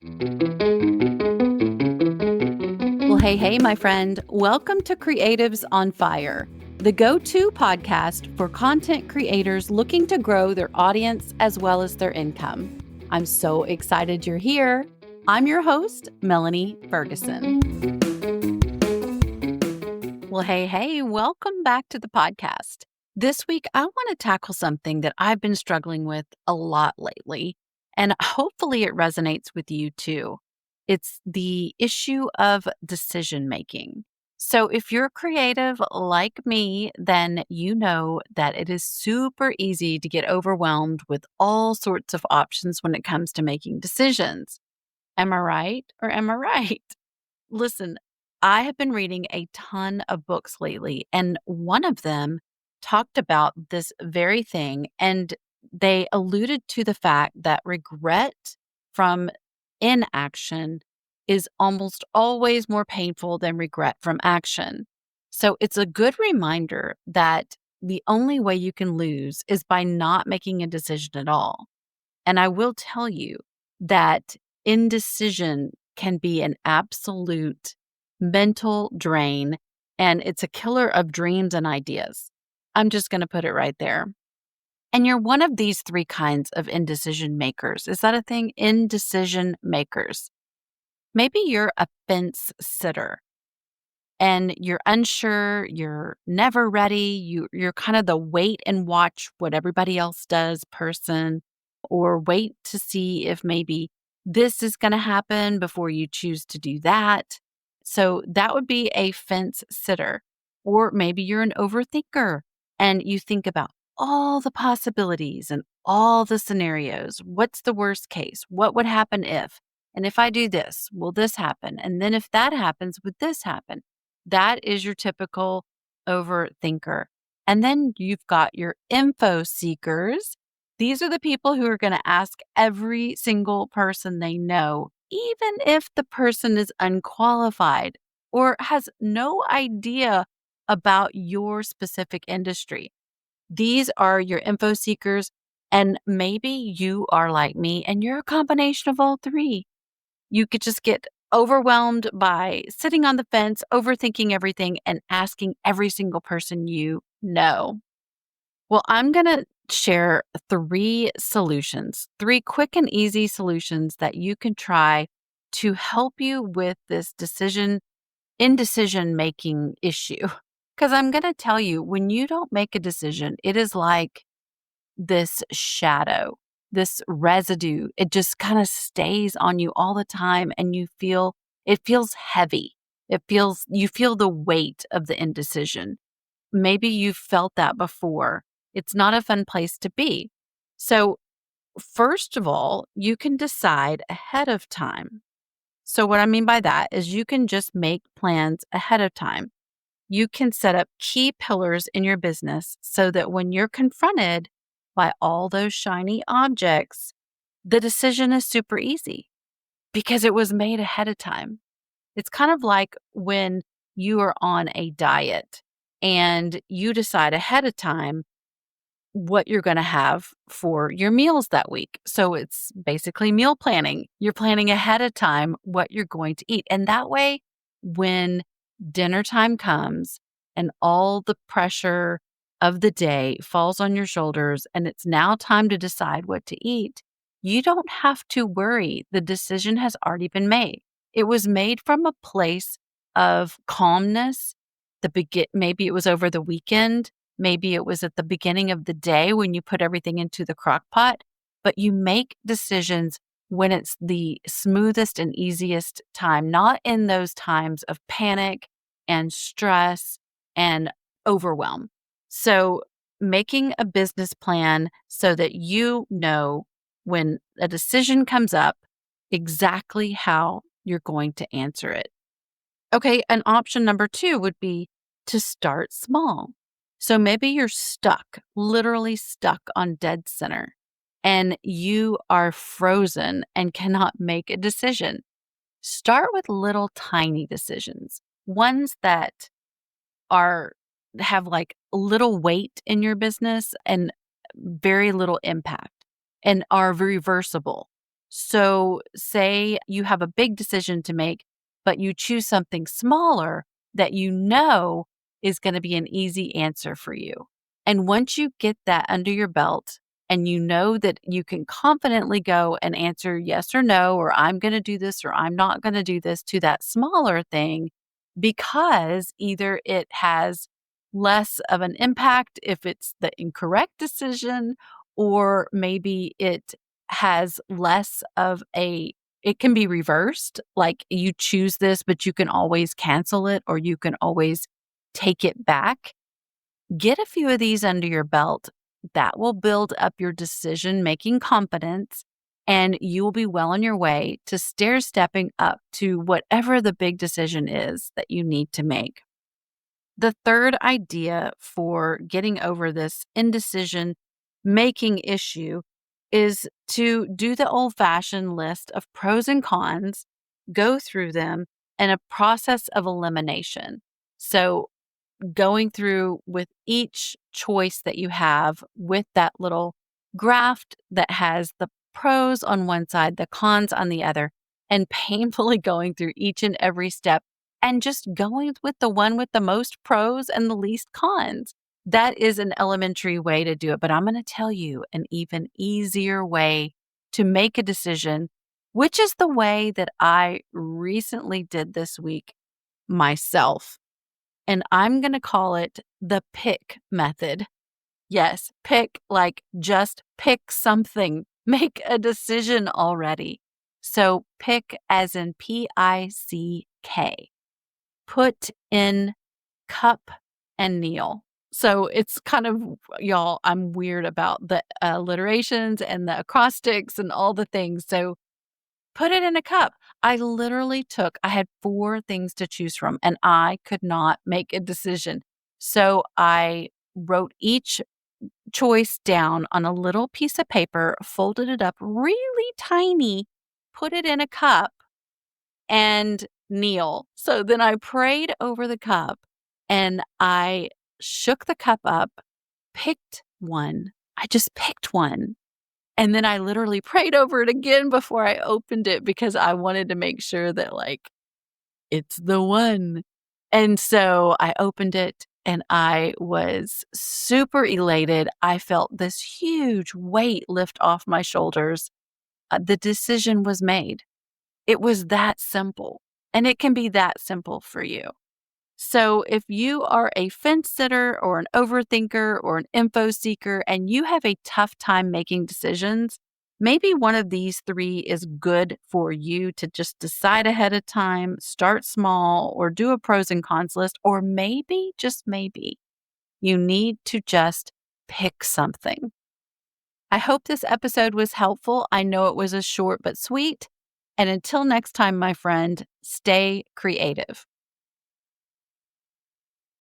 Well, hey, my friend. Welcome to Creatives on Fire, the go-to podcast for content creators looking to grow their audience as well as their income. I'm so excited you're here. I'm your host, Melanie Ferguson. Well, hey, welcome back to the podcast. This week, I want to tackle something that I've been struggling with a lot lately, and hopefully it resonates with you too. It's the issue of decision making. So, if you're creative like me, then you know that it is super easy to get overwhelmed with all sorts of options when it comes to making decisions. Am I right or am I right? Listen, I have been reading a ton of books lately, and one of them talked about this very thing. And they alluded to the fact that regret from inaction is almost always more painful than regret from action. So it's a good reminder that the only way you can lose is by not making a decision at all. And I will tell you that indecision can be an absolute mental drain, and it's a killer of dreams and ideas. I'm just going to put it right there. And you're one of these three kinds of indecision makers. Is that a thing? Indecision makers. Maybe you're a fence sitter and you're unsure, you're never ready, you're kind of the wait and watch what everybody else does person, or wait to see if maybe this is going to happen before you choose to do that. So that would be a fence sitter. Or maybe you're an overthinker and you think about all the possibilities and all the scenarios. What's the worst case? What would happen if? And if I do this, will this happen? And then if that happens, would this happen? That is your typical overthinker. And then you've got your info seekers. These are the people who are going to ask every single person they know, even if the person is unqualified or has no idea about your specific industry. These are your info seekers. And maybe you are like me and you're a combination of all three. You could just get overwhelmed by sitting on the fence, overthinking everything, and asking every single person you know. Well, I'm going to share three solutions, three quick and easy solutions that you can try to help you with this indecision making issue. Because I'm going to tell you, when you don't make a decision, it is like this shadow, this residue. It just kind of stays on you all the time and it feels heavy. You feel the weight of the indecision. Maybe you've felt that before. It's not a fun place to be. So, first of all, you can decide ahead of time. So, what I mean by that is you can just make plans ahead of time. You can set up key pillars in your business so that when you're confronted by all those shiny objects, the decision is super easy because it was made ahead of time. It's kind of like when you are on a diet and you decide ahead of time what you're going to have for your meals that week. So it's basically meal planning. You're planning ahead of time what you're going to eat. And that way, when dinner time comes and all the pressure of the day falls on your shoulders and it's now time to decide what to eat, you don't have to worry. The decision has already been made. It was made from a place of calmness. Maybe it was over the weekend. Maybe it was at the beginning of the day when you put everything into the crock pot, but you make decisions when it's the smoothest and easiest time, not in those times of panic and stress and overwhelm. So, making a business plan so that you know when a decision comes up exactly how you're going to answer it. Okay, and option number 2 would be to start small. So maybe you're stuck, literally stuck on dead center, and you are frozen and cannot make a decision. Start with little tiny decisions, ones that are have like little weight in your business and very little impact and are reversible. So, say you have a big decision to make, but you choose something smaller that you know is going to be an easy answer for you. And once you get that under your belt and you know that you can confidently go and answer yes or no, or I'm going to do this or I'm not going to do this to that smaller thing, because either it has less of an impact if it's the incorrect decision, or maybe it has less of a it can be reversed, like you choose this, but you can always cancel it or you can always take it back. Get a few of these under your belt. That will build up your decision-making confidence, and you will be well on your way to stair-stepping up to whatever the big decision is that you need to make. The third idea for getting over this indecision making issue is to do the old fashioned list of pros and cons, go through them, and a process of elimination. So, going through with each choice that you have with that little graph that has the pros on one side, the cons on the other, and painfully going through each and every step and just going with the one with the most pros and the least cons. That is an elementary way to do it. But I'm going to tell you an even easier way to make a decision, which is the way that I recently did this week myself. And I'm going to call it the pick method. Yes, pick, like just pick something, make a decision already. So pick as in PICK, put in cup and kneel. So it's kind of, y'all, I'm weird about the alliterations and the acrostics and all the things. So put it in a cup. I had 4 things to choose from and I could not make a decision. So I wrote each choice down on a little piece of paper, folded it up really tiny, put it in a cup, and kneel. So then I prayed over the cup and I shook the cup up, picked one. I just picked one. And then I literally prayed over it again before I opened it because I wanted to make sure that, like, it's the one. And so I opened it and I was super elated. I felt this huge weight lift off my shoulders. The decision was made. It was that simple, and it can be that simple for you. So, if you are a fence sitter or an overthinker or an info seeker and you have a tough time making decisions, maybe one of these 3 is good for you to just decide ahead of time, start small, or do a pros and cons list, or maybe, just maybe, you need to just pick something. I hope this episode was helpful. I know it was a short but sweet. And until next time, my friend, stay creative.